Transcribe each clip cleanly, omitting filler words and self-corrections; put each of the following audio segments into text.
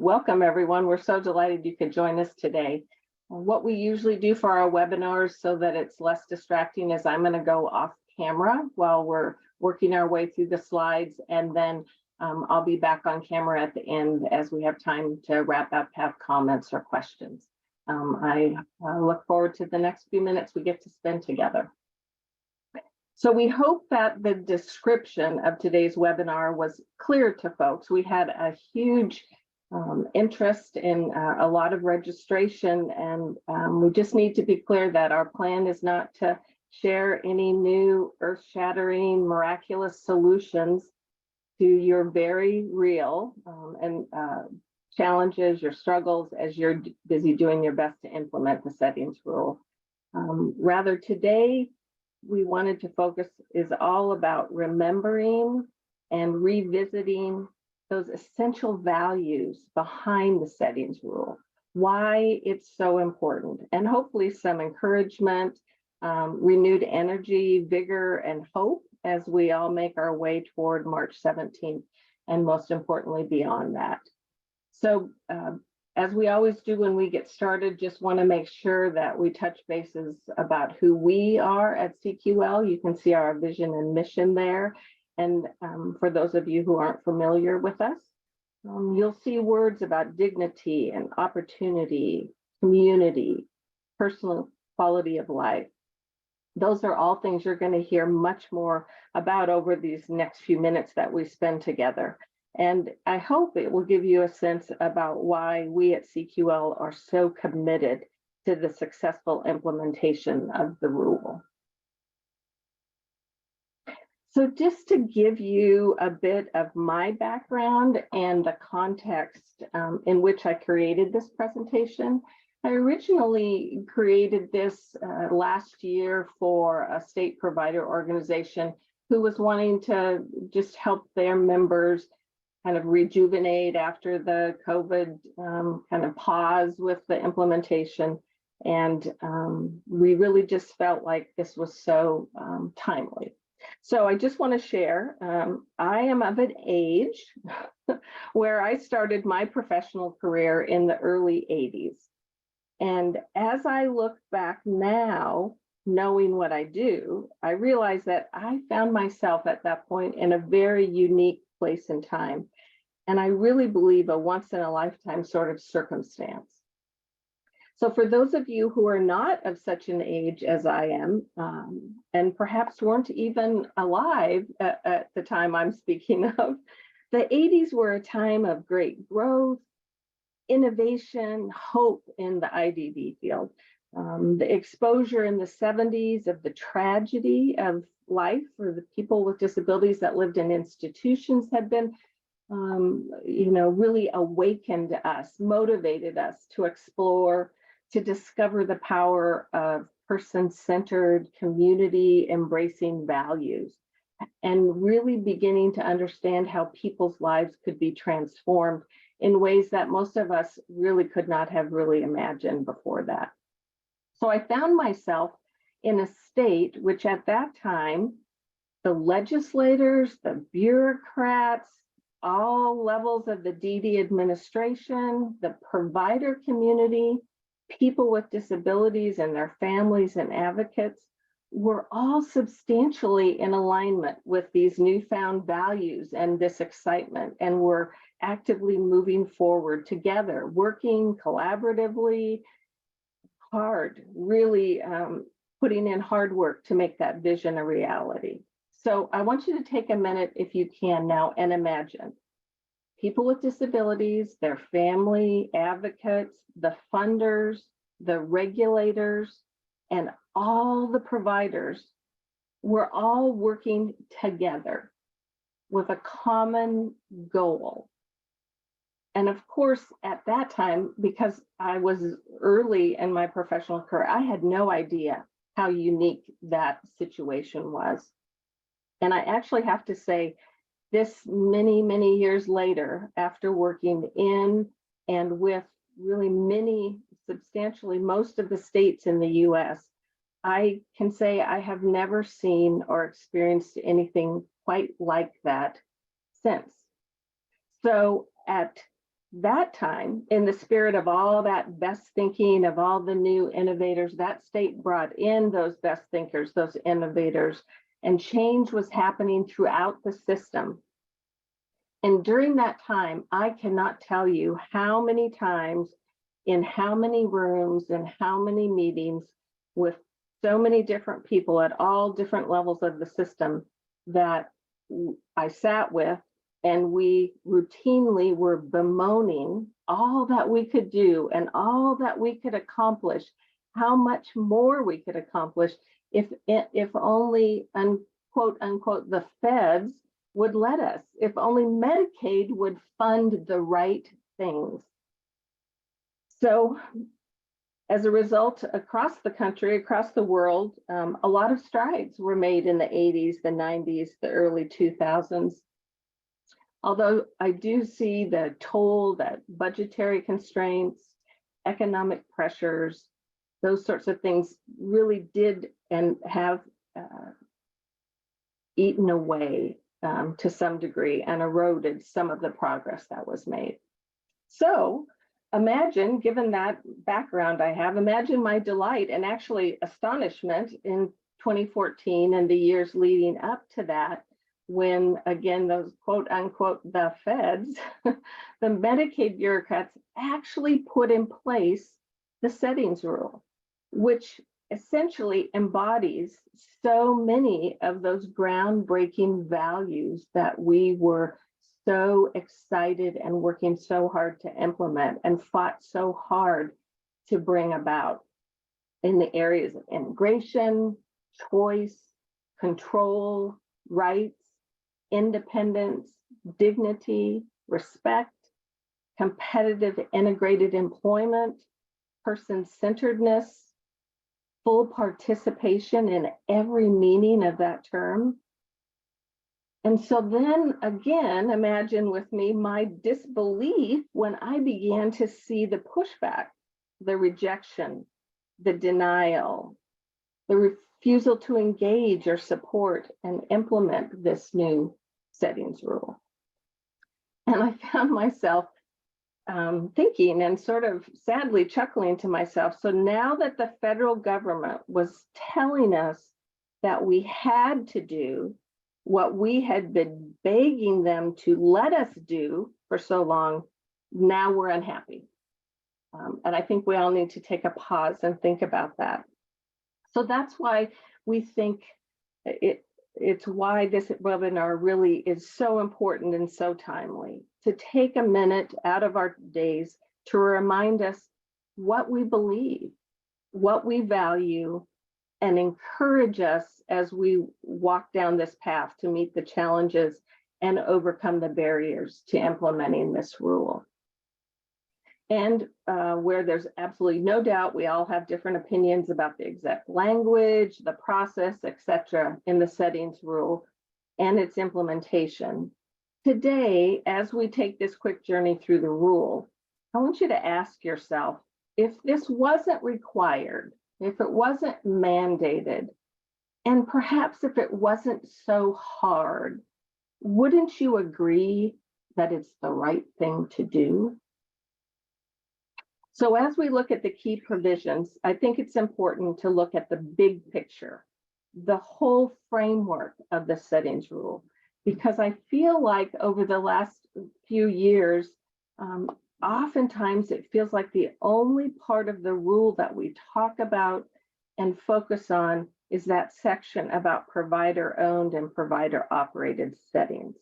Welcome, everyone. We're so delighted you could join us today. What we usually do for our webinars so that it's less distracting is I'm going to go off camera while we're working our way through the slides, and then I'll be back on camera at the end as we have time to wrap up, have comments or questions. I look forward to the next few minutes we get to spend together. So we hope that the description of today's webinar was clear to folks. We had a huge interest in a lot of registration, and we just need to be clear that our plan is not to share any new earth-shattering miraculous solutions to your very real challenges, your struggles, as you're busy doing your best to implement the settings rule. Rather, today we wanted to focus is all about remembering and revisiting those essential values behind the settings rule, why it's so important, and hopefully some encouragement, renewed energy, vigor, and hope as we all make our way toward March 17th, and most importantly, beyond that. So as we always do when we get started, just want to make sure that we touch bases about who we are at CQL. You can see our vision and mission there. And for those of you who aren't familiar with us, you'll see words about dignity and opportunity, community, personal quality of life. Those are all things you're going to hear much more about over these next few minutes that we spend together. And I hope it will give you a sense about why we at CQL are so committed to the successful implementation of the rule. So just to give you a bit of my background and the context in which I created this presentation, I originally created this last year for a state provider organization who was wanting to just help their members kind of rejuvenate after the COVID kind of pause with the implementation. And we really just felt like this was so timely. So I just want to share, I am of an age where I started my professional career in the early 80s. And as I look back now, knowing what I do, I realize that I found myself at that point in a very unique place and time. And I really believe a once in a lifetime sort of circumstance. So for those of you who are not of such an age as I am, and perhaps weren't even alive at the time I'm speaking of, the 80s were a time of great growth, innovation, hope in the IDD field. The exposure in the 70s of the tragedy of life for the people with disabilities that lived in institutions had been really awakened us, motivated us to explore, to discover the power of person-centered, community-embracing values, and really beginning to understand how people's lives could be transformed in ways that most of us really could not have really imagined before that. So I found myself in a state which at that time, the legislators, the bureaucrats, all levels of the DD administration, the provider community, people with disabilities and their families and advocates were all substantially in alignment with these newfound values and this excitement, and were actively moving forward together, working collaboratively, hard, really putting in hard work to make that vision a reality. So I want you to take a minute, if you can now, and imagine people with disabilities, their family, advocates, the funders, the regulators, and all the providers were all working together with a common goal. And of course, at that time, because I was early in my professional career, I had no idea how unique that situation was. And I actually have to say, this many, many years later, after working in and with really substantially most of the states in the US, I can say I have never seen or experienced anything quite like that since. So at that time, in the spirit of all that best thinking, of all the new innovators, that state brought in those best thinkers, those innovators, and change was happening throughout the system. And during that time, I cannot tell you how many times, in how many rooms, and how many meetings with so many different people at all different levels of the system that I sat with, and we routinely were bemoaning all that we could do and all that we could accomplish, how much more we could accomplish if only, unquote, unquote, the feds would let us, if only Medicaid would fund the right things. So as a result, across the country, across the world, a lot of strides were made in the 80s, the 90s, the early 2000s. Although I do see the toll that budgetary constraints, economic pressures, those sorts of things really did and have eaten away to some degree and eroded some of the progress that was made. So imagine, given that background I have, imagine my delight and actually astonishment in 2014 and the years leading up to that, when, again, those quote unquote, the feds, the Medicaid bureaucrats actually put in place the settings rule, which essentially embodies so many of those groundbreaking values that we were so excited and working so hard to implement and fought so hard to bring about in the areas of immigration, choice, control, rights, independence, dignity, respect, competitive integrated employment, person-centeredness, full participation in every meaning of that term. And so then again, imagine with me my disbelief when I began to see the pushback, the rejection, the denial, the refusal to engage or support and implement this new settings rule. And I found myself thinking and sort of sadly chuckling to myself. So now that the federal government was telling us that we had to do what we had been begging them to let us do for so long, now we're unhappy. And I think we all need to take a pause and think about that. So that's why we think it's why this webinar really is so important and so timely, to take a minute out of our days to remind us what we believe, what we value, and encourage us as we walk down this path to meet the challenges and overcome the barriers to implementing this rule. And where there's absolutely no doubt, we all have different opinions about the exact language, the process, etc., in the settings rule and its implementation. Today, as we take this quick journey through the rule, I want you to ask yourself, if this wasn't required, if it wasn't mandated, and perhaps if it wasn't so hard, wouldn't you agree that it's the right thing to do? So as we look at the key provisions, I think it's important to look at the big picture, the whole framework of the settings rule, because I feel like over the last few years, oftentimes it feels like the only part of the rule that we talk about and focus on is that section about provider-owned and provider-operated settings.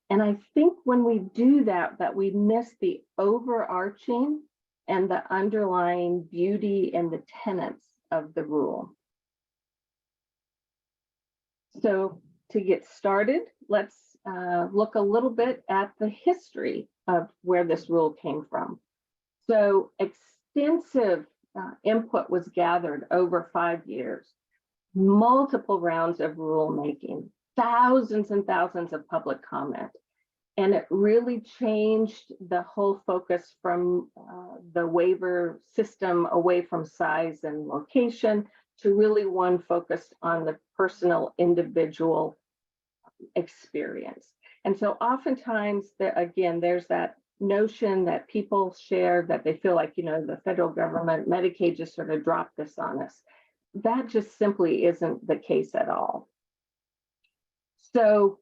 And I think when we do that, that we miss the overarching and the underlying beauty and the tenets of the rule. So to get started, let's look a little bit at the history of where this rule came from. So extensive input was gathered over 5 years, multiple rounds of rulemaking, thousands and thousands of public comment. And it really changed the whole focus from the waiver system away from size and location to really one focused on the personal individual experience. And so oftentimes, again, there's that notion that people share that they feel like, the federal government, Medicaid just sort of dropped this on us. That just simply isn't the case at all. So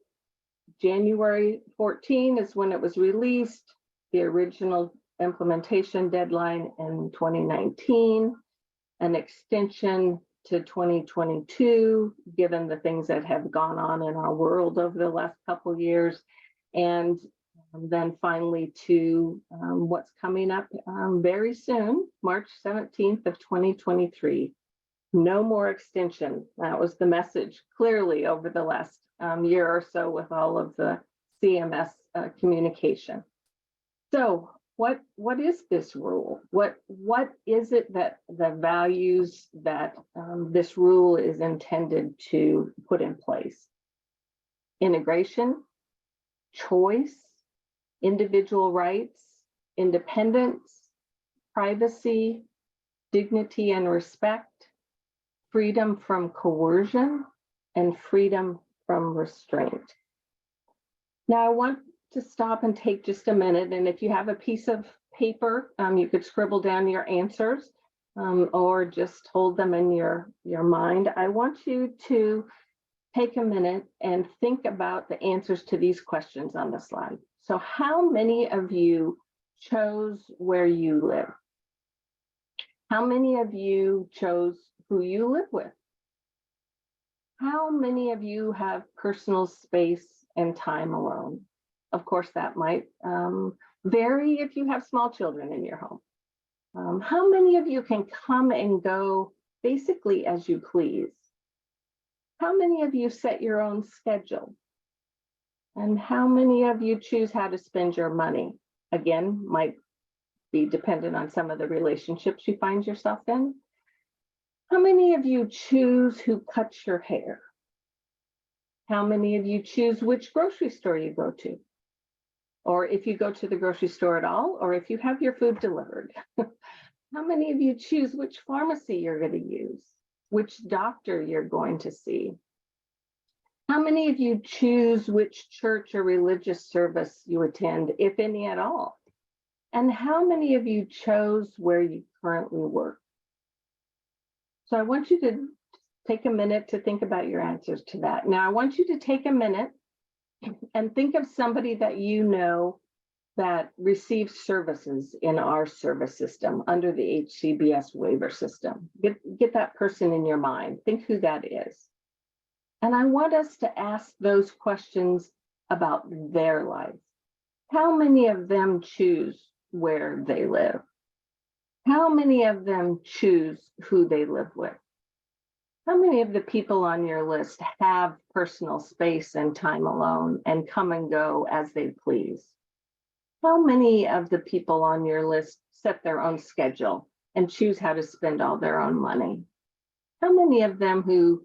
January 14 is when it was released, the original implementation deadline in 2019, an extension to 2022, given the things that have gone on in our world over the last couple of years, and then finally to what's coming up very soon, March 17th of 2023. No more extension. That was the message clearly over the last year or so with all of the CMS communication. So what is this rule? What is it that the values that this rule is intended to put in place? Integration, choice, individual rights, independence, privacy, dignity and respect, freedom from coercion, and freedom from restraint. Now, I want to stop and take just a minute, and if you have a piece of paper, you could scribble down your answers or just hold them in your mind. I want you to take a minute and think about the answers to these questions on the slide. So how many of you chose where you live? How many of you chose who you live with? How many of you have personal space and time alone? Of course, that might vary if you have small children in your home. How many of you can come and go basically as you please? How many of you set your own schedule? And how many of you choose how to spend your money? Again, might be dependent on some of the relationships you find yourself in. How many of you choose who cuts your hair? How many of you choose which grocery store you go to? Or if you go to the grocery store at all, or if you have your food delivered? How many of you choose which pharmacy you're going to use? Which doctor you're going to see? How many of you choose which church or religious service you attend, if any at all? And how many of you chose where you currently work? So I want you to take a minute to think about your answers to that. Now, I want you to take a minute and think of somebody that you know that receives services in our service system under the HCBS waiver system. Get that person in your mind. Think who that is. And I want us to ask those questions about their life. How many of them choose where they live? How many of them choose who they live with? How many of the people on your list have personal space and time alone and come and go as they please? How many of the people on your list set their own schedule and choose how to spend all their own money? How many of them who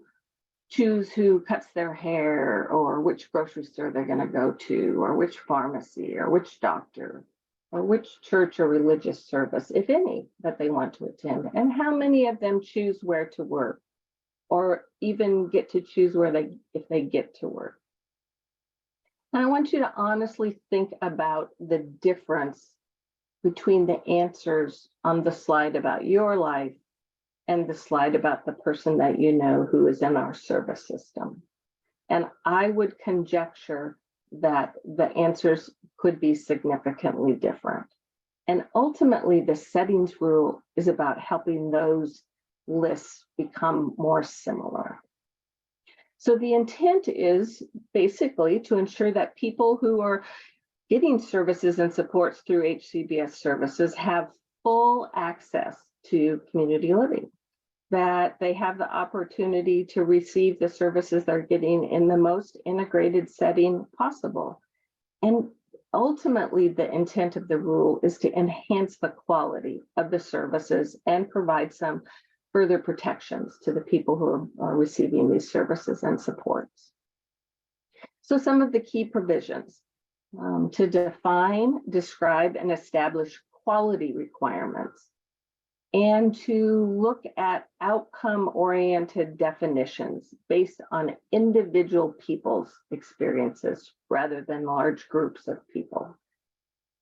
choose who cuts their hair or which grocery store they're going to go to or which pharmacy or which doctor or which church or religious service, if any, that they want to attend? And how many of them choose where to work or even get to choose if they get to work? And I want you to honestly think about the difference between the answers on the slide about your life and the slide about the person that you know who is in our service system. And I would conjecture that the answers could be significantly different. And ultimately, the settings rule is about helping those lists become more similar. So the intent is basically to ensure that people who are getting services and supports through HCBS services have full access to community living, that they have the opportunity to receive the services they're getting in the most integrated setting possible. And ultimately, the intent of the rule is to enhance the quality of the services and provide some further protections to the people who are receiving these services and supports. So some of the key provisions to define, describe, and establish quality requirements, and to look at outcome-oriented definitions based on individual people's experiences rather than large groups of people.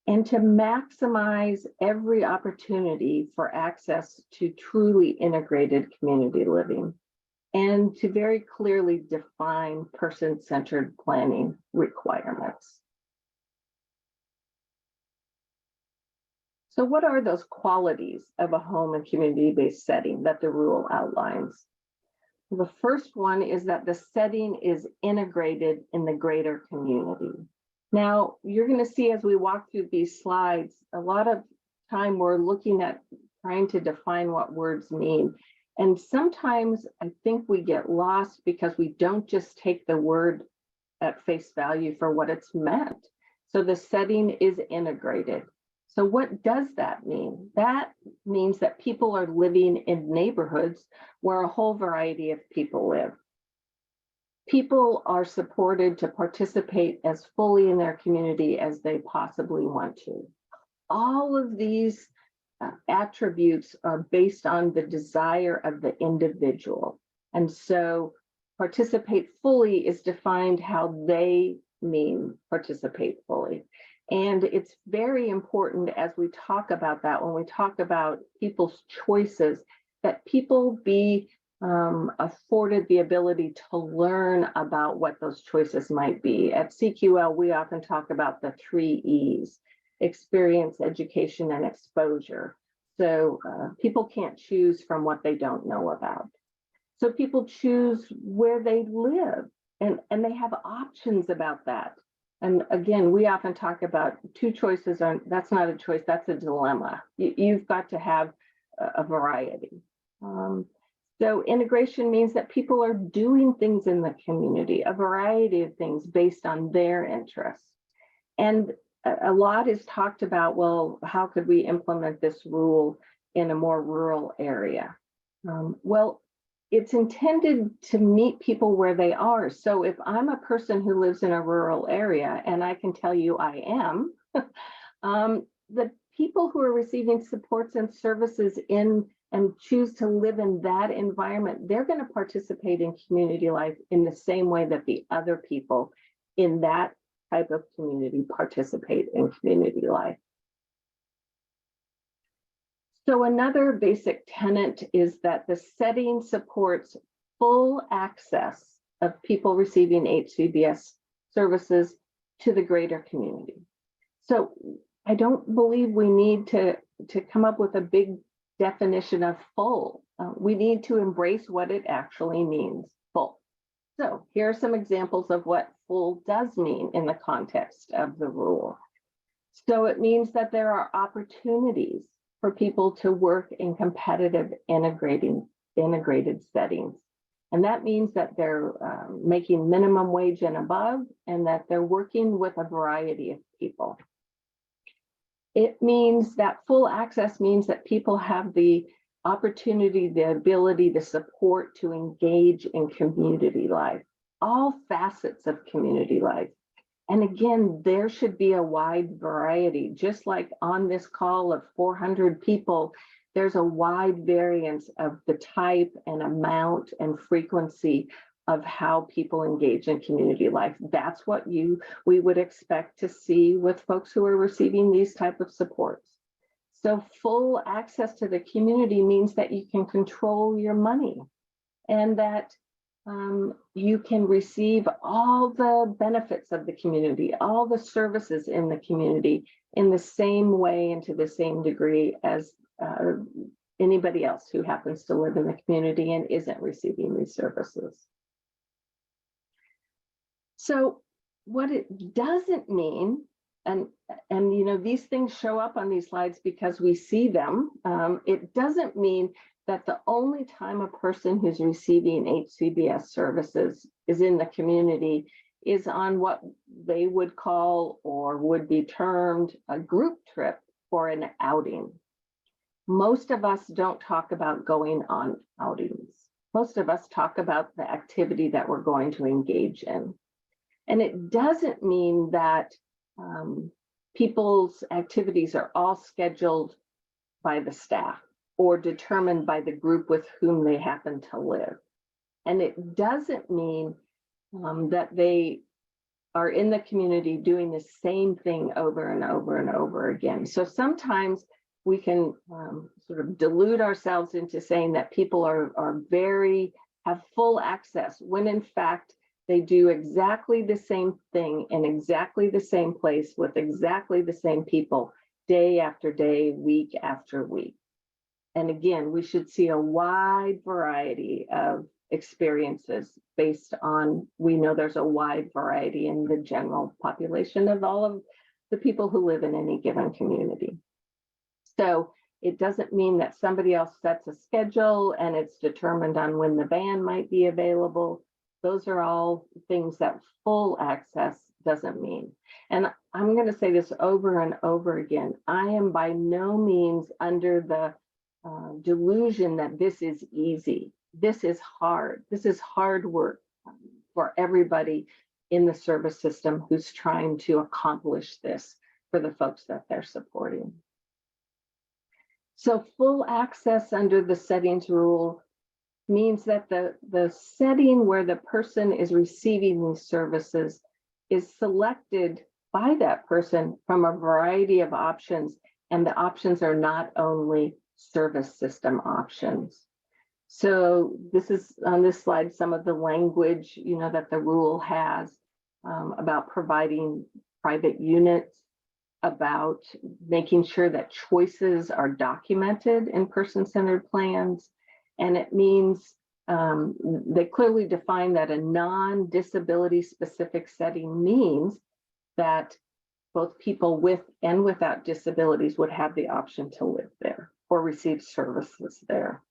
and to maximize every opportunity for access to truly integrated community living, and to very clearly define person-centered planning requirements. So what are those qualities of a home and community-based setting that the rule outlines? The first one is that the setting is integrated in the greater community. Now, you're going to see as we walk through these slides, a lot of time we're looking at trying to define what words mean. And sometimes I think we get lost because we don't just take the word at face value for what it's meant. So the setting is integrated. So what does that mean? That means that people are living in neighborhoods where a whole variety of people live. People are supported to participate as fully in their community as they possibly want to. All of these attributes are based on the desire of the individual. And so participate fully is defined how they mean participate fully. And it's very important as we talk about that, when we talk about people's choices, that people be afforded the ability to learn about what those choices might be. At CQL, we often talk about the 3 E's: experience, education, and exposure. So people can't choose from what they don't know about. So people choose where they live, and they have options about that. And again, we often talk about 2 choices. That's not a choice, that's a dilemma. You've got to have a variety. So integration means that people are doing things in the community, a variety of things based on their interests. And a lot is talked about, well, how could we implement this rule in a more rural area? Well, it's intended to meet people where they are. So if I'm a person who lives in a rural area, and I can tell you I am, the people who are receiving supports and services in and choose to live in that environment, they're going to participate in community life in the same way that the other people in that type of community participate in community life. So another basic tenet is that the setting supports full access of people receiving HCBS services to the greater community. So I don't believe we need to come up with a big definition of full. We need to embrace what it actually means, full. So here are some examples of what full does mean in the context of the rule. So it means that there are opportunities for people to work in competitive integrated settings. And that means that they're making minimum wage and above, and that they're working with a variety of people. It means that full access means that people have the opportunity, the ability, the support to engage in community life, all facets of community life. And again, there should be a wide variety. Just like on this call of 400 people, there's a wide variance of the type and amount and frequency of how people engage in community life. That's what we would expect to see with folks who are receiving these type of supports. So full access to the community means that you can control your money, and that you can receive all the benefits of the community, all the services in the community in the same way and to the same degree as anybody else who happens to live in the community and isn't receiving these services. So what it doesn't mean, and you know, these things show up on these slides because we see them, it doesn't mean that the only time a person who's receiving HCBS services is in the community is on what they would call or would be termed a group trip or an outing. Most of us don't talk about going on outings. Most of us talk about the activity that we're going to engage in. And it doesn't mean that people's activities are all scheduled by the staff or determined by the group with whom they happen to live. And it doesn't mean that they are in the community doing the same thing over and over and over again. So sometimes we can sort of delude ourselves into saying that people have full access, when in fact they do exactly the same thing in exactly the same place with exactly the same people, day after day, week after week. And again, we should see a wide variety of experiences based on, we know there's a wide variety in the general population of all of the people who live in any given community. So it doesn't mean that somebody else sets a schedule and it's determined on when the van might be available. Those are all things that full access doesn't mean. And I'm going to say this over and over again. I am by no means under the delusion that this is easy. This is hard. This is hard work for everybody in the service system who's trying to accomplish this for the folks that they're supporting. So full access under the settings rule means that the setting where the person is receiving these services is selected by that person from a variety of options, and the options are not only service system options. So this is on this slide, some of the language, that the rule has about providing private units, about making sure that choices are documented in person-centered plans. And it means they clearly define that a non-disability specific setting means that both people with and without disabilities would have the option to live there or receive services there.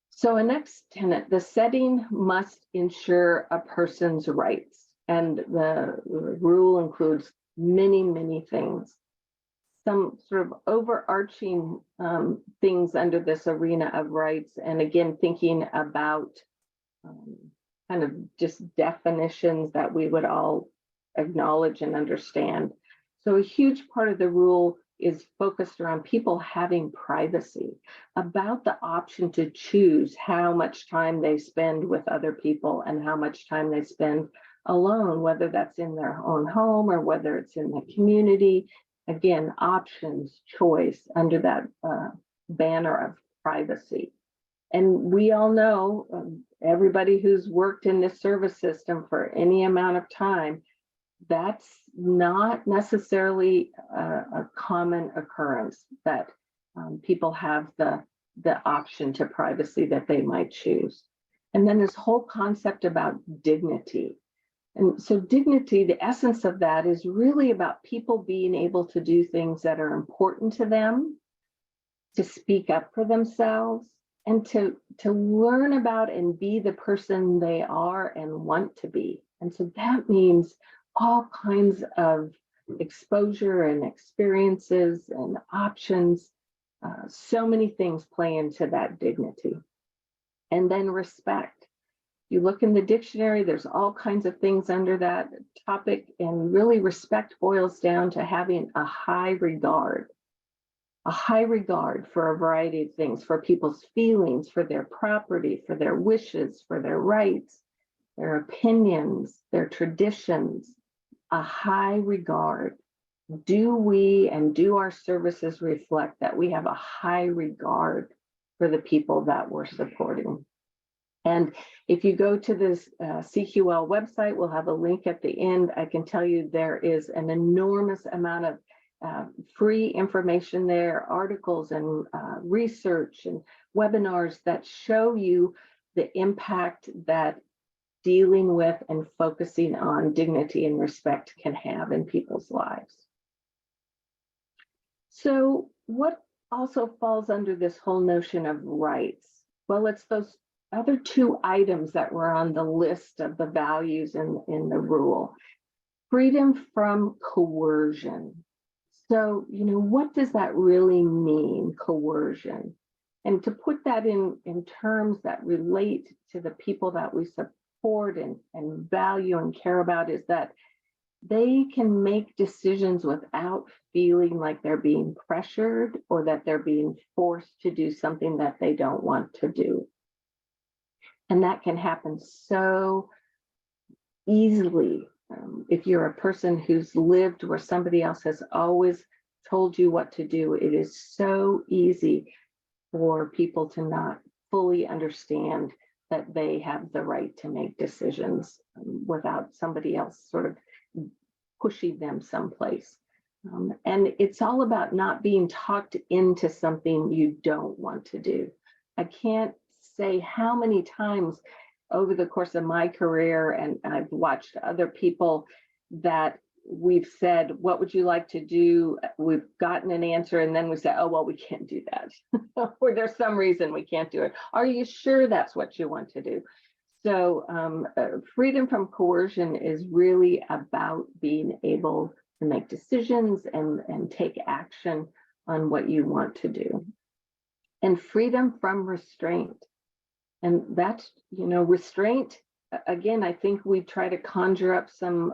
So a next tenet, the setting must ensure a person's rights. And the rule includes many, many things. Some sort of overarching things under this arena of rights. And again, thinking about kind of just definitions that we would all acknowledge and understand. So a huge part of the rule is focused around people having privacy, about the option to choose how much time they spend with other people and how much time they spend alone, whether that's in their own home or whether it's in the community. Again, options, choice under that banner of privacy. And we all know, everybody who's worked in this service system for any amount of time, that's not necessarily a common occurrence that people have the option to privacy that they might choose. And then this whole concept about dignity. And so dignity, the essence of that is really about people being able to do things that are important to them, to speak up for themselves, and to learn about and be the person they are and want to be. And so that means all kinds of exposure and experiences and options. So many things play into that dignity. And then respect. You look in the dictionary, there's all kinds of things under that topic, and really respect boils down to having a high regard for a variety of things, for people's feelings, for their property, for their wishes, for their rights, their opinions, their traditions, a high regard. Do we and do our services reflect that we have a high regard for the people that we're supporting? And if you go to this CQL website, we'll have a link at the end. I can tell you there is an enormous amount of free information there, articles and research and webinars that show you the impact that dealing with and focusing on dignity and respect can have in people's lives. So what also falls under this whole notion of rights? Well, it's those other two items that were on the list of the values in the rule. Freedom from coercion. So, what does that really mean, coercion? And to put that in terms that relate to the people that we support and value and care about, is that they can make decisions without feeling like they're being pressured or that they're being forced to do something that they don't want to do. And that can happen so easily, if you're a person who's lived where somebody else has always told you what to do, it is so easy for people to not fully understand that they have the right to make decisions without somebody else sort of pushing them someplace. And it's all about not being talked into something you don't want to do. I can't say how many times over the course of my career, and I've watched other people, that we've said, what would you like to do? We've gotten an answer, and then we say, oh, well, we can't do that. Or there's some reason we can't do it. Are you sure that's what you want to do? So freedom from coercion is really about being able to make decisions and take action on what you want to do. And freedom from restraint. And that's, restraint, again, I think we try to conjure up some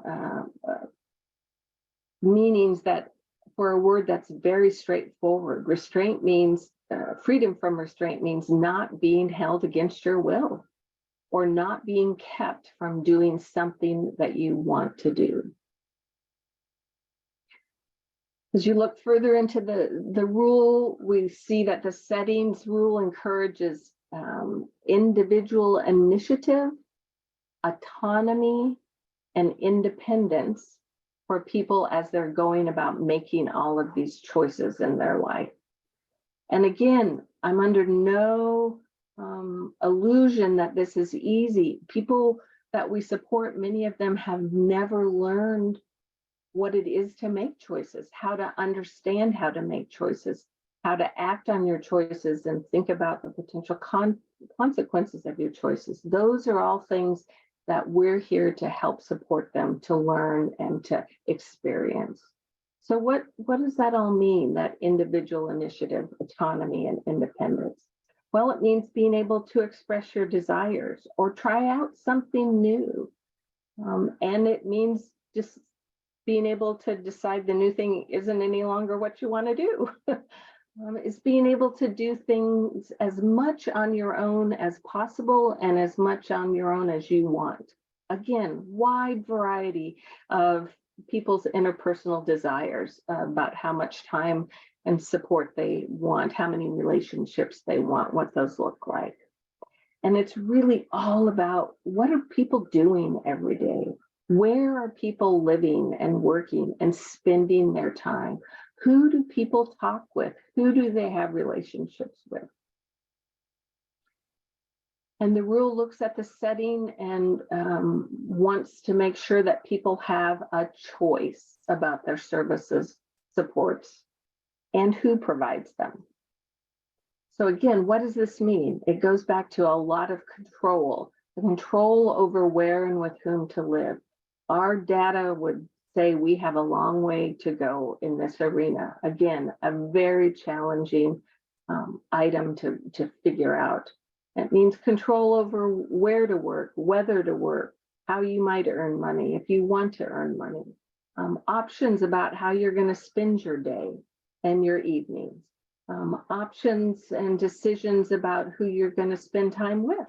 meanings that for a word that's very straightforward. Restraint means, freedom from restraint means not being held against your will, or not being kept from doing something that you want to do. As you look further into the rule, we see that the settings rule encourages individual initiative, autonomy, and independence for people as they're going about making all of these choices in their life. And again, I'm under no illusion that this is easy. People that we support, many of them have never learned what it is to make choices, how to understand how to make choices, how to act on your choices and think about the potential consequences of your choices. Those are all things that we're here to help support them to learn and to experience. So what does that all mean, that individual initiative, autonomy, and independence? Well, it means being able to express your desires or try out something new. And it means just being able to decide the new thing isn't any longer what you want to do. It's being able to do things as much on your own as possible and as much on your own as you want. Again, wide variety of people's interpersonal desires about how much time and support they want, how many relationships they want, what those look like. And it's really all about, what are people doing every day? Where are people living and working and spending their time? Who do people talk with? Who do they have relationships with? And the rule looks at the setting and wants to make sure that people have a choice about their services, supports, and who provides them. So again, what does this mean? It goes back to a lot of control, the control over where and with whom to live. Our data would say we have a long way to go in this arena. Again, a very challenging item to figure out. It means control over where to work, whether to work, how you might earn money if you want to earn money, options about how you're going to spend your day and your evenings, options and decisions about who you're going to spend time with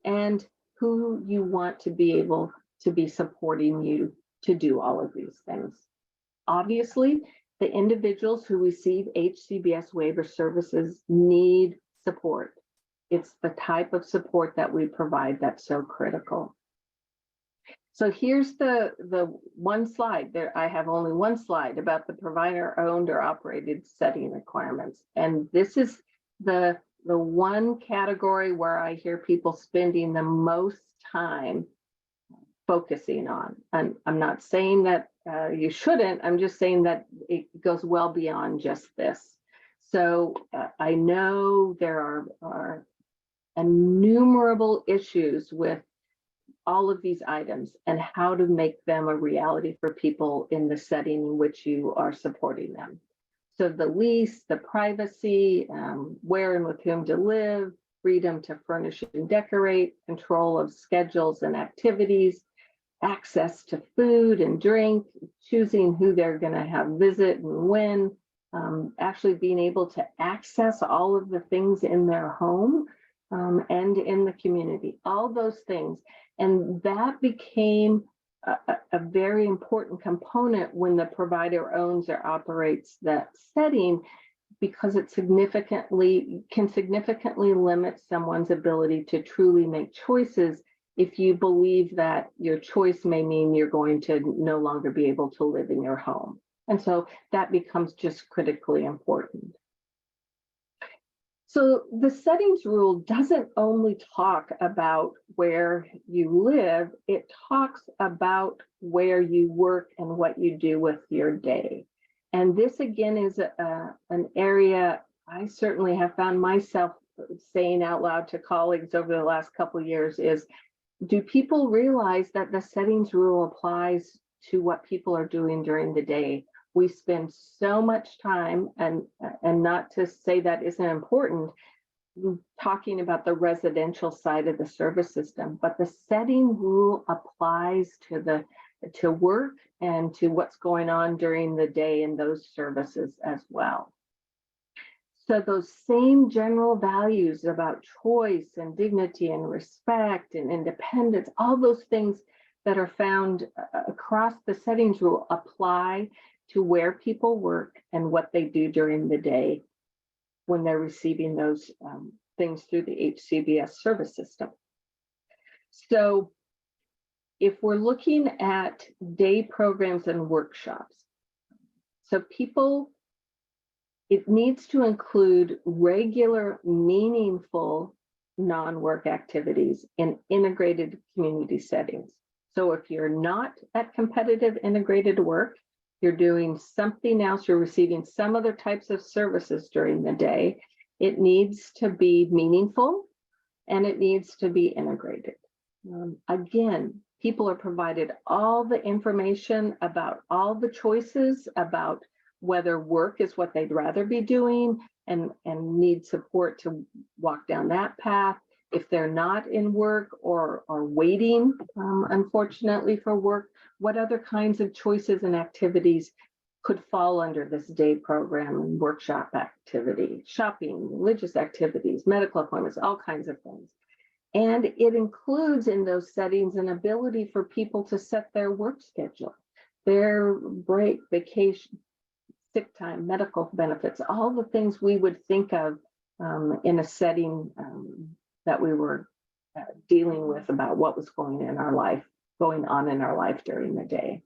and who you want to be able to be supporting you to do all of these things. Obviously, the individuals who receive HCBS waiver services need support. It's the type of support that we provide that's so critical. So here's the one slide there. I have only one slide about the provider owned or operated setting requirements. And this is the one category where I hear people spending the most time focusing on. And I'm not saying that you shouldn't, I'm just saying that it goes well beyond just this. So I know there are innumerable issues with all of these items and how to make them a reality for people in the setting in which you are supporting them. So the lease, the privacy, where and with whom to live, freedom to furnish and decorate, control of schedules and activities, access to food and drink, choosing who they're going to have visit and when, actually being able to access all of the things in their home and in the community, all those things. And that became a very important component when the provider owns or operates that setting, because it can significantly limit someone's ability to truly make choices if you believe that your choice may mean you're going to no longer be able to live in your home. And so that becomes just critically important. So the settings rule doesn't only talk about where you live, it talks about where you work and what you do with your day. And this again is an area I certainly have found myself saying out loud to colleagues over the last couple of years is, do people realize that the settings rule applies to what people are doing during the day? We spend so much time, and not to say that isn't important, talking about the residential side of the service system, but the setting rule applies to work and to what's going on during the day in those services as well. So those same general values about choice and dignity and respect and independence, all those things that are found across the settings rule apply to where people work and what they do during the day when they're receiving those things through the HCBS service system. So if we're looking at day programs and workshops, so it needs to include regular, meaningful non-work activities in integrated community settings. So if you're not at competitive integrated work, you're doing something else, you're receiving some other types of services during the day, it needs to be meaningful and it needs to be integrated. Again, people are provided all the information about all the choices about whether work is what they'd rather be doing and need support to walk down that path. If they're not in work or waiting, unfortunately, for work, what other kinds of choices and activities could fall under this day program and workshop activity, shopping, religious activities, medical appointments, all kinds of things. And it includes in those settings an ability for people to set their work schedule, their break, vacation, sick time, medical benefits, all the things we would think of in a setting that we were dealing with about what was going on in our life during the day.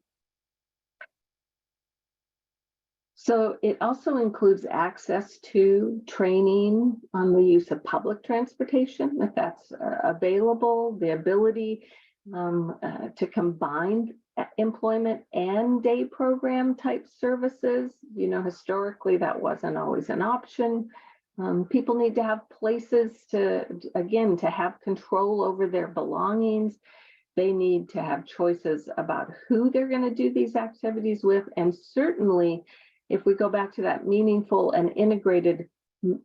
So it also includes access to training on the use of public transportation, if that's available, the ability to combine employment and day program type services. You know, historically, that wasn't always an option. People need to have places to have control over their belongings. They need to have choices about who they're going to do these activities with. And certainly, if we go back to that meaningful and integrated,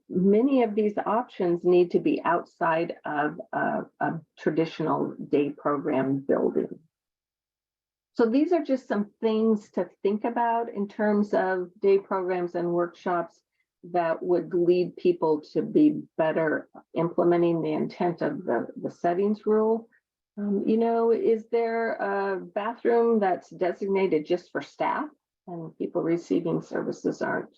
many of these options need to be outside of a traditional day program building. So these are just some things to think about in terms of day programs and workshops that would lead people to be better implementing the intent of the settings rule. Is there a bathroom that's designated just for staff and people receiving services aren't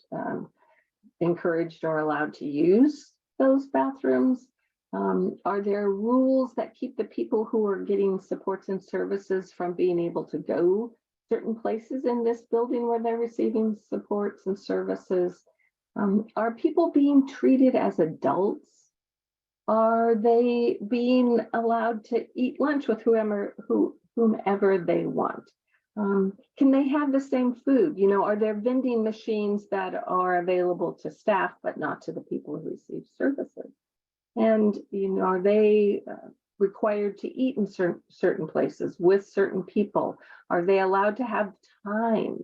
encouraged or allowed to use those bathrooms? Are there rules that keep the people who are getting supports and services from being able to go certain places in this building where they're receiving supports and services? Are people being treated as adults? Are they being allowed to eat lunch with whomever they want? Can they have the same food? Are there vending machines that are available to staff but not to the people who receive services? And are they required to eat in certain places with certain people? Are they allowed to have time?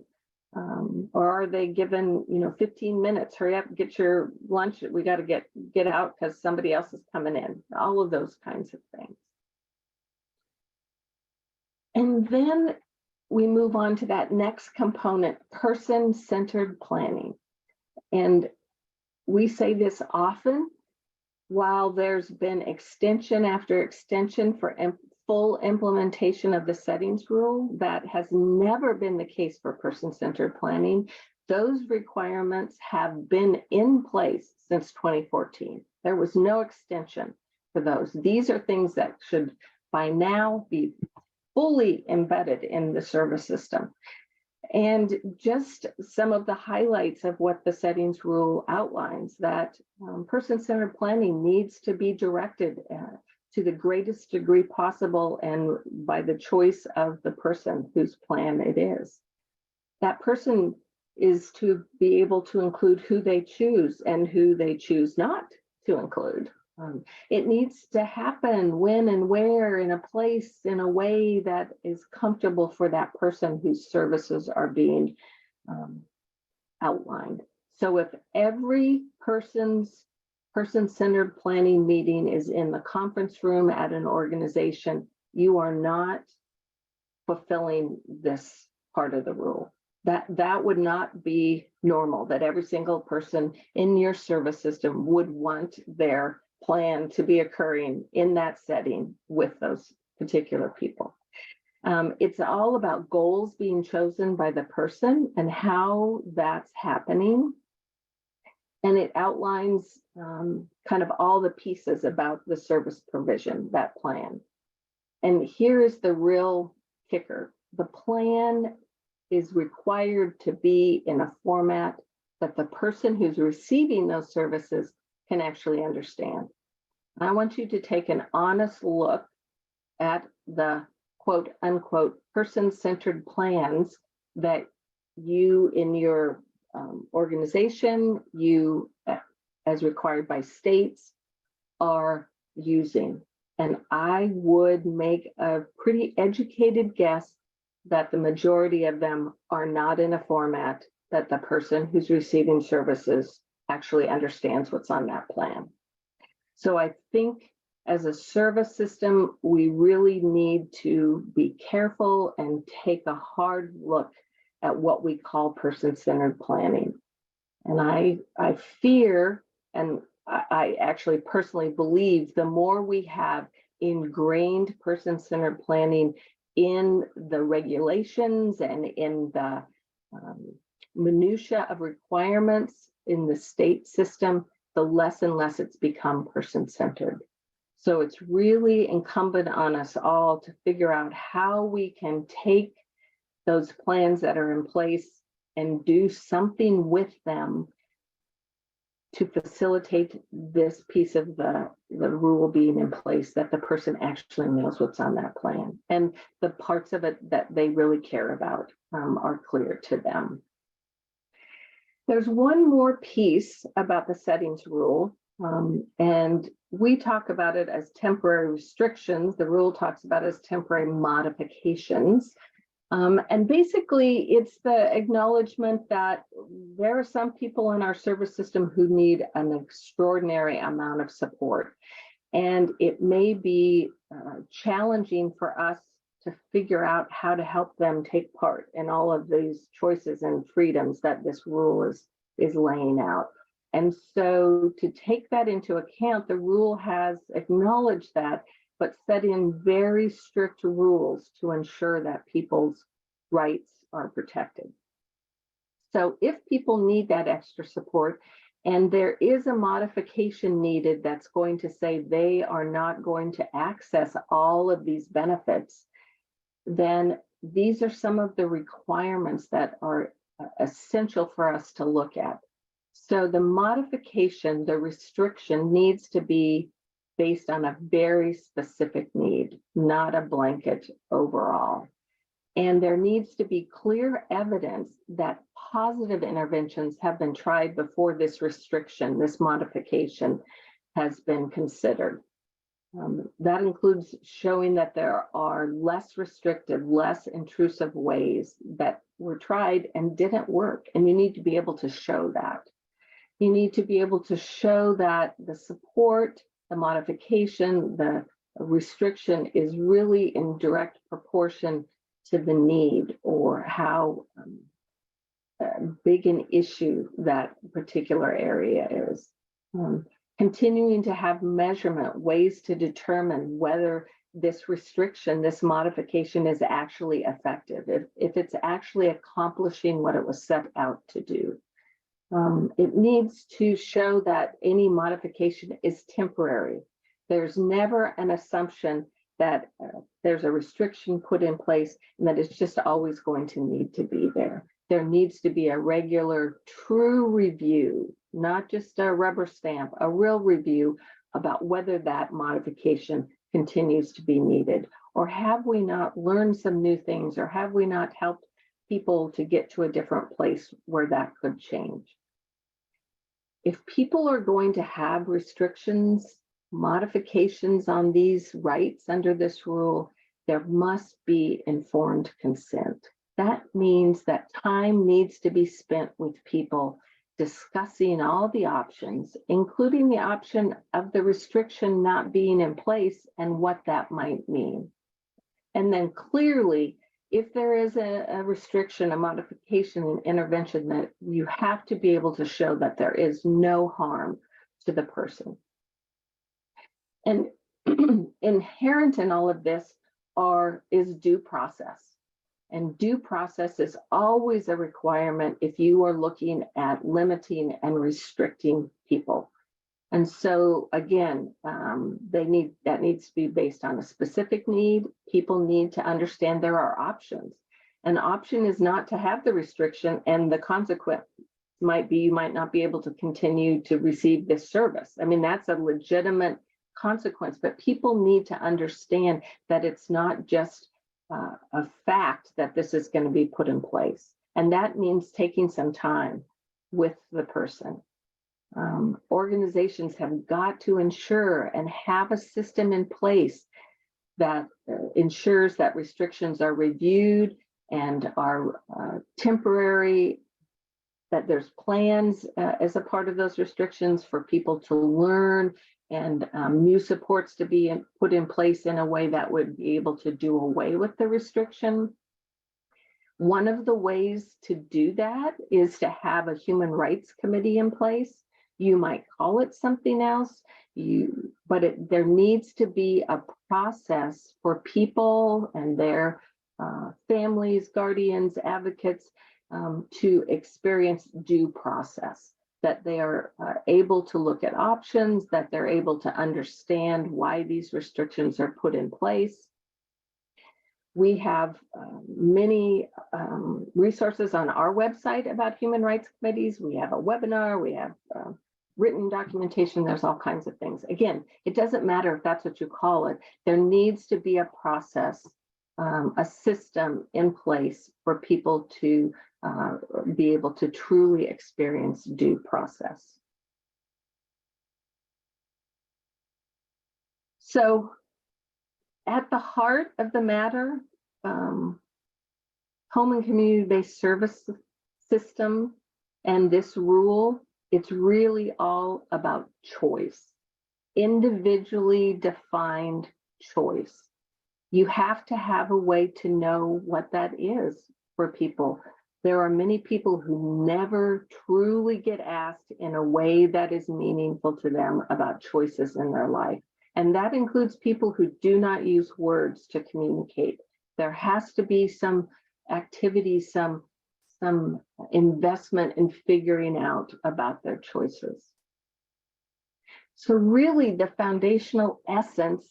Or are they given 15 minutes, hurry up, get your lunch, we got to get out because somebody else is coming in? All of those kinds of things. And then we move on to that next component, person-centered planning. And we say this often, while there's been extension after extension for full implementation of the settings rule, that has never been the case for person-centered planning. Those requirements have been in place since 2014. There was no extension for those. These are things that should by now be fully embedded in the service system. And just some of the highlights of what the settings rule outlines, that person-centered planning needs to be directed to the greatest degree possible and by the choice of the person whose plan it is. That person is to be able to include who they choose and who they choose not to include. It needs to happen when and where in a place in a way that is comfortable for that person whose services are being outlined. So if every person-centered planning meeting is in the conference room at an organization, you are not fulfilling this part of the rule. That would not be normal, that every single person in your service system would want their plan to be occurring in that setting with those particular people. It's all about goals being chosen by the person and how that's happening. And it outlines kind of all the pieces about the service provision, that plan. And here is the real kicker. The plan is required to be in a format that the person who's receiving those services can actually understand. I want you to take an honest look at the quote unquote person-centered plans that you in your organization, you as required by states, are using. And I would make a pretty educated guess that the majority of them are not in a format that the person who's receiving services actually understands what's on that plan. So I think as a service system, we really need to be careful and take a hard look at what we call person-centered planning. And I fear, and I actually personally believe, the more we have ingrained person-centered planning in the regulations and in the minutia of requirements in the state system, the less and less it's become person-centered. So it's really incumbent on us all to figure out how we can take those plans that are in place and do something with them to facilitate this piece of the rule being in place, that the person actually knows what's on that plan and the parts of it that they really care about are clear to them. There's one more piece about the settings rule, and we talk about it as temporary restrictions. The rule talks about it as temporary modifications. And basically, it's the acknowledgement that there are some people in our service system who need an extraordinary amount of support. And it may be challenging for us to figure out how to help them take part in all of these choices and freedoms that this rule is laying out. And so to take that into account, the rule has acknowledged that, but set in very strict rules to ensure that people's rights are protected. So if people need that extra support, and there is a modification needed that's going to say they are not going to access all of these benefits, then these are some of the requirements that are essential for us to look at. So the modification, the restriction, needs to be based on a very specific need, not a blanket overall. And there needs to be clear evidence that positive interventions have been tried before this restriction, this modification, has been considered. That includes showing that there are less restrictive, less intrusive ways that were tried and didn't work. And you need to be able to show that. You need to be able to show that the support, the modification, the restriction is really in direct proportion to the need or how big an issue that particular area is. Continuing to have measurement, ways to determine whether this restriction, this modification is actually effective, if it's actually accomplishing what it was set out to do. It needs to show that any modification is temporary. There's never an assumption that there's a restriction put in place and that it's just always going to need to be there. There needs to be a regular, true review, not just a rubber stamp, a real review about whether that modification continues to be needed, or have we not learned some new things, or have we not helped people to get to a different place where that could change. If people are going to have restrictions, modifications on these rights under this rule, there must be informed consent. That means that time needs to be spent with people discussing all the options, including the option of the restriction not being in place and what that might mean. And then clearly, if there is a restriction, a modification, an intervention, that you have to be able to show that there is no harm to the person. And inherent in all of this is due process. And due process is always a requirement if you are looking at limiting and restricting people. And so again, that needs to be based on a specific need. People need to understand there are options. An option is not to have the restriction, and the consequence might be you might not be able to continue to receive this service. I mean, that's a legitimate consequence, but people need to understand that it's not just a fact that this is going to be put in place. And that means taking some time with the person. Organizations have got to ensure and have a system in place that ensures that restrictions are reviewed and are temporary, that there's plans as a part of those restrictions for people to learn, and new supports to be put in place in a way that would be able to do away with the restriction. One of the ways to do that is to have a human rights committee in place. You might call it something else, but there needs to be a process for people and their families, guardians, advocates to experience due process, that they are able to look at options, that they're able to understand why these restrictions are put in place. We have many resources on our website about human rights committees. We have a webinar, we have written documentation, there's all kinds of things. Again, it doesn't matter if that's what you call it. There needs to be a process, a system in place for people to be able to truly experience due process. So at the heart of the matter, home and community-based service system and this rule, it's really all about choice, individually defined choice. You have to have a way to know what that is for people. There are many people who never truly get asked in a way that is meaningful to them about choices in their life. And that includes people who do not use words to communicate. There has to be some activity, some investment in figuring out about their choices. So really the foundational essence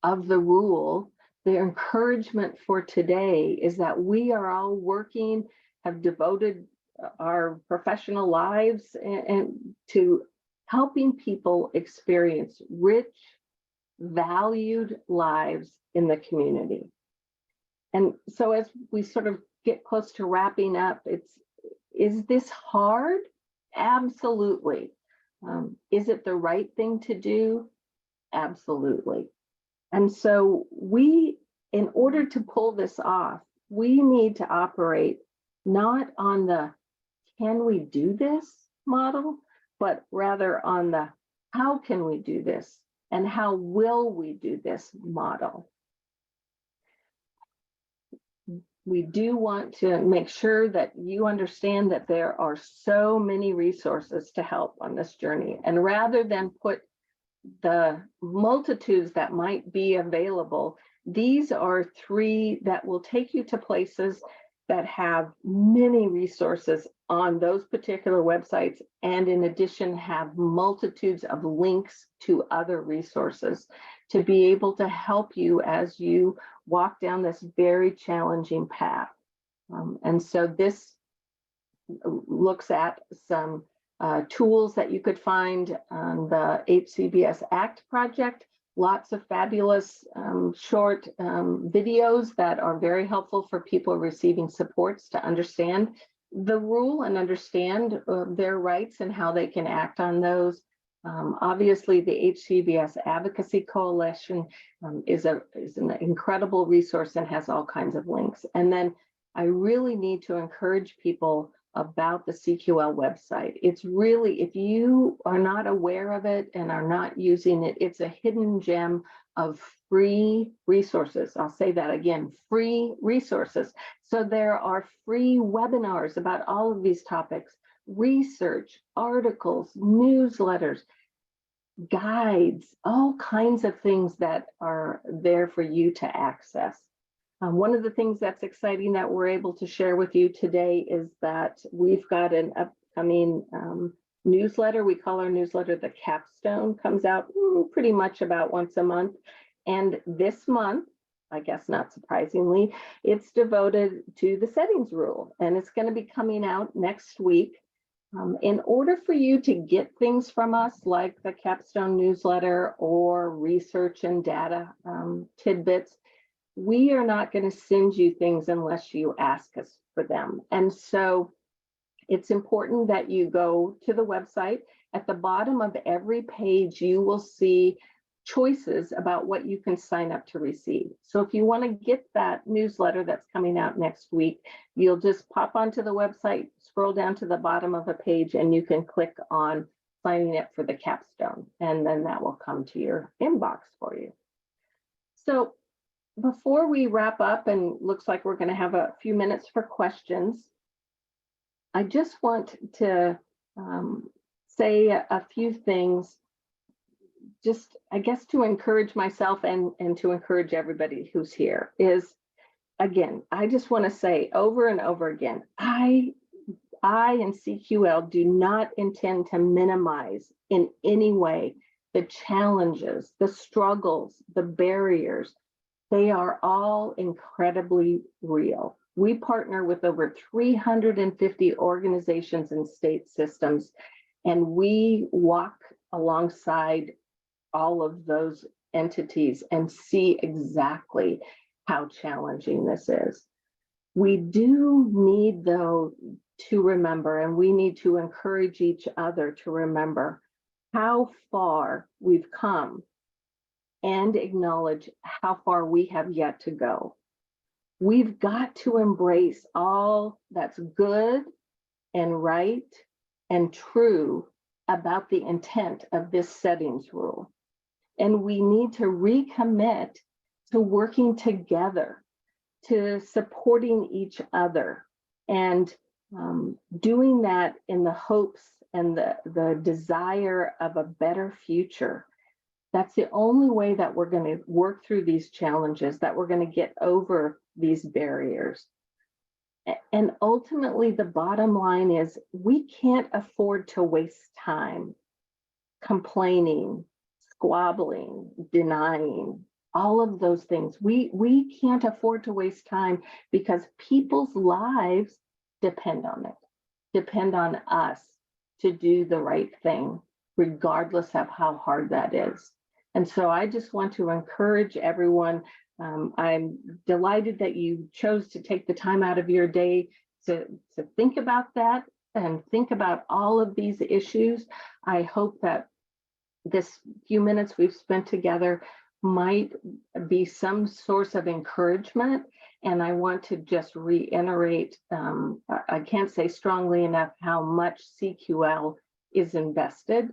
of the rule, the encouragement for today, is that we are all working, have devoted our professional lives and to helping people experience rich, valued lives in the community. And so as we sort of get close to wrapping up, is this hard? Absolutely. Is it the right thing to do? Absolutely. And so in order to pull this off, we need to operate not on the can we do this model, but rather on the how can we do this and how will we do this model. We do want to make sure that you understand that there are so many resources to help on this journey. And rather than put the multitudes that might be available, these are 3 that will take you to places that have many resources on those particular websites, and in addition have multitudes of links to other resources to be able to help you as you walk down this very challenging path. And so this looks at some tools that you could find on the HCBS ACT project. Lots of fabulous short videos that are very helpful for people receiving supports to understand the rule and understand their rights and how they can act on those. Obviously, the HCBS Advocacy Coalition is an incredible resource and has all kinds of links. And then I really need to encourage people about the CQL website. It's really, if you are not aware of it and are not using it, it's a hidden gem of free resources. I'll say that again, free resources. So there are free webinars about all of these topics, research, articles, newsletters, guides, all kinds of things that are there for you to access. One of the things that's exciting that we're able to share with you today is that we've got an upcoming newsletter. We call our newsletter the Capstone, comes out pretty much about once a month. And this month, I guess not surprisingly, it's devoted to the settings rule, and it's going to be coming out next week. In order for you to get things from us like the Capstone newsletter or research and data tidbits, we are not going to send you things unless you ask us for them. And so it's important that you go to the website. At the bottom of every page, you will see choices about what you can sign up to receive. So if you want to get that newsletter that's coming out next week, you'll just pop onto the website, scroll down to the bottom of a page, and you can click on signing up for the Capstone, and then that will come to your inbox for you. So before we wrap up, and looks like we're going to have a few minutes for questions, I just want to say a few things, just I guess to encourage myself and to encourage everybody who's here. Is, again, I just want to say over and over again, I and CQL do not intend to minimize in any way the challenges, the struggles, the barriers. They are all incredibly real. We partner with over 350 organizations and state systems, and we walk alongside all of those entities and see exactly how challenging this is. We do need, though, to remember, and we need to encourage each other to remember how far we've come and acknowledge how far we have yet to go. We've got to embrace all that's good and right and true about the intent of this settings rule. And we need to recommit to working together, to supporting each other, and doing that in the hopes and the desire of a better future. That's the only way that we're going to work through these challenges, that we're going to get over these barriers. And ultimately, the bottom line is we can't afford to waste time complaining, squabbling, denying, all of those things. We can't afford to waste time because people's lives depend on it, depend on us to do the right thing, regardless of how hard that is. And so I just want to encourage everyone. I'm delighted that you chose to take the time out of your day to think about that and think about all of these issues. I hope that this few minutes we've spent together might be some source of encouragement. And I want to just reiterate, I can't say strongly enough how much CQL is invested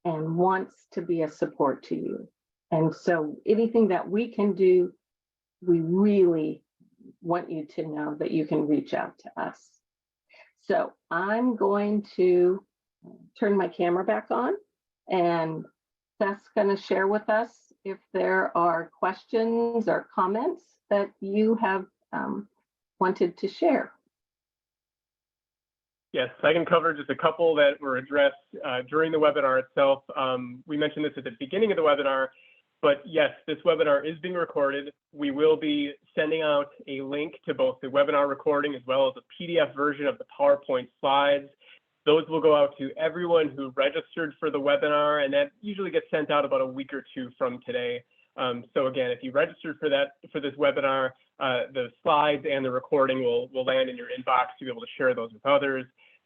and wants to be a support to you. And so anything that we can do, we really want you to know that you can reach out to us. So I'm going to turn my camera back on, and Seth's going to share with us if there are questions or comments that you have wanted to share. Yes, I can cover just a couple that were addressed during the webinar itself. We mentioned this at the beginning of the webinar, but yes, this webinar is being recorded. We will be sending out a link to both the webinar recording as well as a PDF version of the PowerPoint slides. Those will go out to everyone who registered for the webinar, and that usually gets sent out about a week or two from today. So again, if you registered for this webinar, the slides and the recording will land in your inbox to be able to share those with others.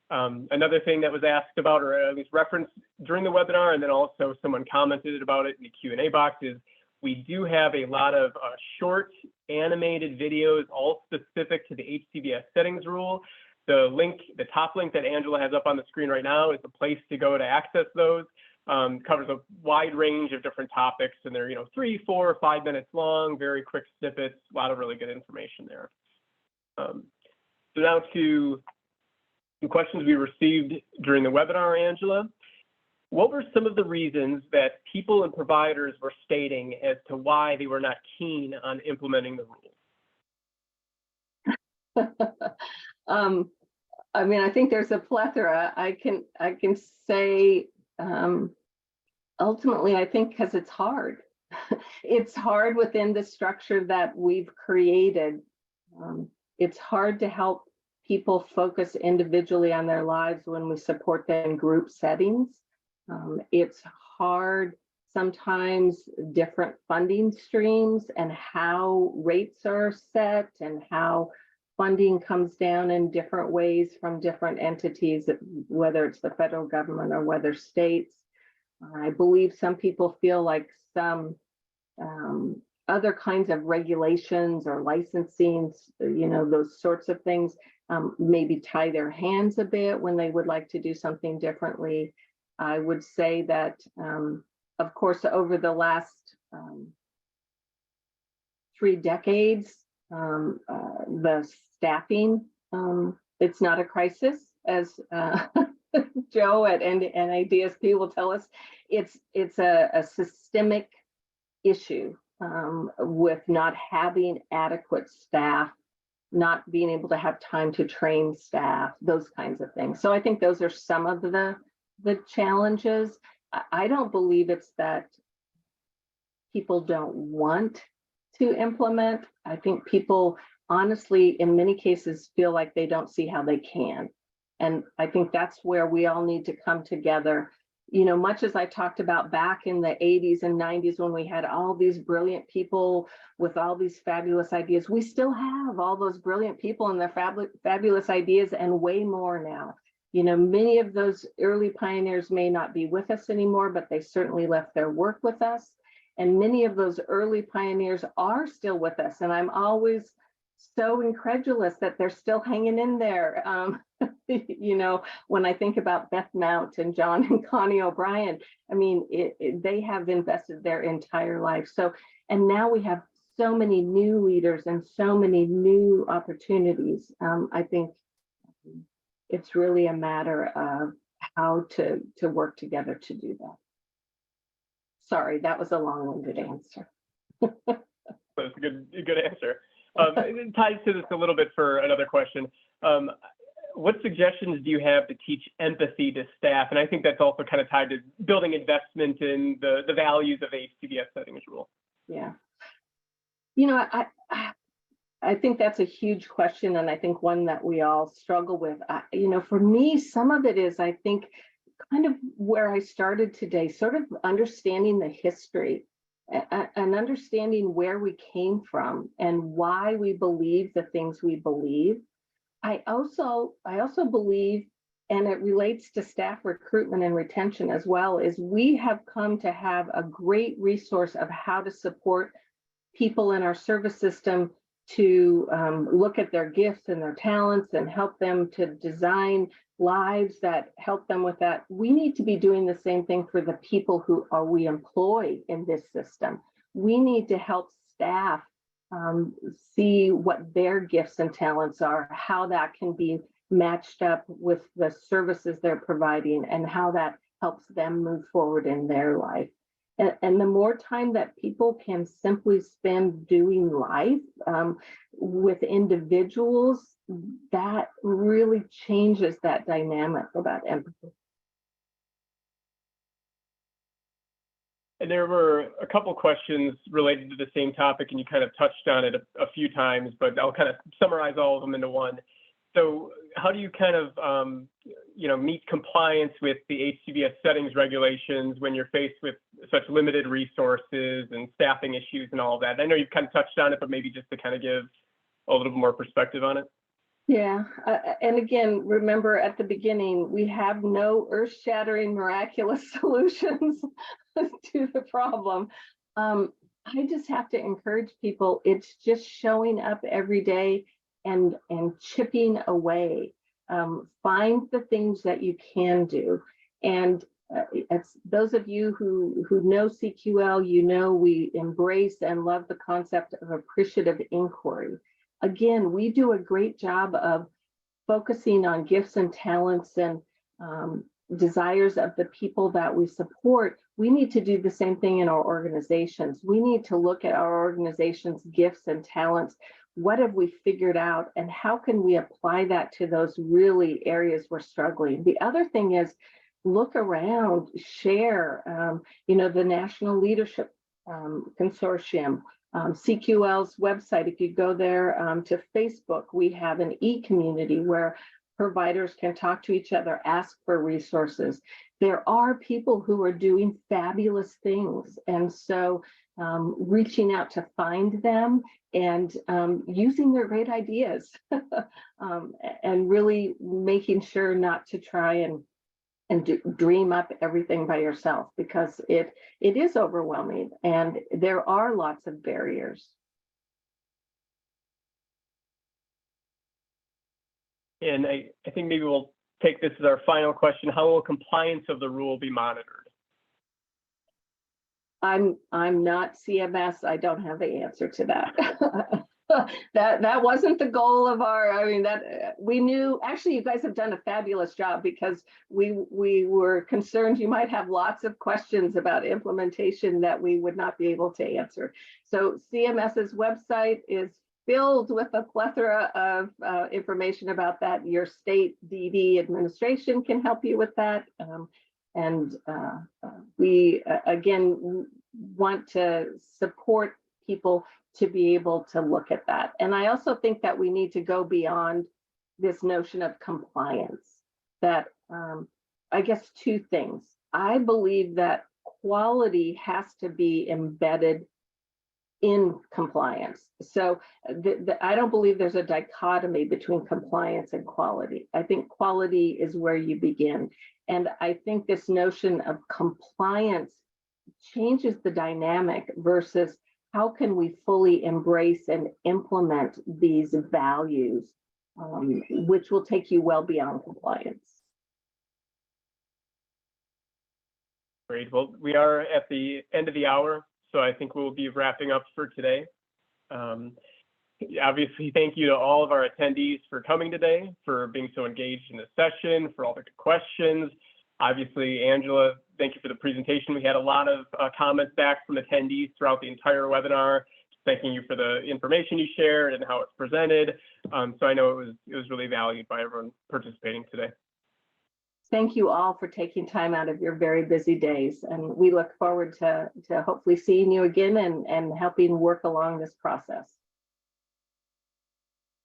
Another thing that was asked about, or at least referenced during the webinar, and then also someone commented about it in the Q&A box, is we do have a lot of short animated videos, all specific to the HCBS Settings Rule. The link, the top link that Angela has up on the screen right now, is the place to go to access those. Covers a wide range of different topics, and they're 3, 4, 5 minutes long, very quick snippets, a lot of really good information there. So now to some questions we received during the webinar, Angela. What were some of the reasons that people and providers were stating as to why they were not keen on implementing the rule? I mean, I think there's a plethora. I can say ultimately, I think because it's hard. It's hard within the structure that we've created. It's hard to help people focus individually on their lives when we support them in group settings. It's hard sometimes, different funding streams and how rates are set and how funding comes down in different ways from different entities, whether it's the federal government or whether states. I believe some people feel like some other kinds of regulations or licensing, those sorts of things, maybe tie their hands a bit when they would like to do something differently. I would say that, of course, over the last 3 decades, the staffing, it's not a crisis, as Joe at NADSP will tell us. It's a systemic issue with not having adequate staff, not being able to have time to train staff, those kinds of things. So I think those are some of the challenges. I don't believe it's that people don't want to implement. I think people honestly, in many cases, feel like they don't see how they can. And I think that's where we all need to come together. Much as I talked about back in the 80s and 90s when we had all these brilliant people with all these fabulous ideas, we still have all those brilliant people and their fabulous ideas and way more now. Many of those early pioneers may not be with us anymore, but they certainly left their work with us. And many of those early pioneers are still with us. And I'm always so incredulous that they're still hanging in there. When I think about Beth Mount and John and Connie O'Brien, I mean, they have invested their entire life. So, and now we have so many new leaders and so many new opportunities. I think it's really a matter of how to work together to do that. Sorry, that was a long-winded answer. That's a good answer. It ties to this a little bit for another question. What suggestions do you have to teach empathy to staff? And I think that's also kind of tied to building investment in the values of HCBS Settings Rule. Yeah. I think that's a huge question, and I think one that we all struggle with. For me, some of it is, I think, kind of where I started today, sort of understanding the history and understanding where we came from and why we believe the things we believe. I also believe, and it relates to staff recruitment and retention as well, is we have come to have a great resource of how to support people in our service system to look at their gifts and their talents and help them to design lives that help them with that. We need to be doing the same thing for the people who we employ in this system. We need to help staff see what their gifts and talents are, how that can be matched up with the services they're providing, and how that helps them move forward in their life. And the more time that people can simply spend doing life with individuals, that really changes that dynamic about empathy. And there were a couple questions related to the same topic, and you kind of touched on it a few times, but I'll kind of summarize all of them into one. So how do you kind of, meet compliance with the HCBS settings regulations when you're faced with such limited resources and staffing issues and all of that? I know you've kind of touched on it, but maybe just to kind of give a little more perspective on it. Yeah, and again, remember at the beginning, we have no earth-shattering miraculous solutions to the problem. I just have to encourage people, it's just showing up every day and chipping away. Find the things that you can do. And it's those of you who know CQL, we embrace and love the concept of appreciative inquiry. Again, we do a great job of focusing on gifts and talents and desires of the people that we support. We need to do the same thing in our organizations. We need to look at our organization's gifts and talents. What have we figured out, and how can we apply that to those really areas we're struggling? The other thing is look around, share, the National Leadership Consortium, CQL's website. If you go there to Facebook, we have an e-community where providers can talk to each other, ask for resources. There are people who are doing fabulous things. And so reaching out to find them and using their great ideas and really making sure not to try and dream up everything by yourself, because it is overwhelming and there are lots of barriers. And I think maybe we'll take this as our final question. How will compliance of the rule be monitored? I'm not CMS. I don't have the answer to that. that wasn't the goal of that we knew. Actually, you guys have done a fabulous job, because we were concerned you might have lots of questions about implementation that we would not be able to answer. So CMS's website is filled with a plethora of information about that. Your state DD administration can help you with that. We again want to support people to be able to look at that. And I also think that we need to go beyond this notion of compliance. That I guess two things. I believe that quality has to be embedded in compliance. So I don't believe there's a dichotomy between compliance and quality. I think quality is where you begin. And I think this notion of compliance changes the dynamic versus how can we fully embrace and implement these values, which will take you well beyond compliance. Great. Well, we are at the end of the hour, so I think we'll be wrapping up for today. Obviously, thank you to all of our attendees for coming today, for being so engaged in this session, for all the good questions. Obviously, Angela, thank you for the presentation. We had a lot of comments back from attendees throughout the entire webinar, thanking you for the information you shared and how it's presented. So I know it was really valued by everyone participating today. Thank you all for taking time out of your very busy days. And we look forward to hopefully seeing you again and helping work along this process.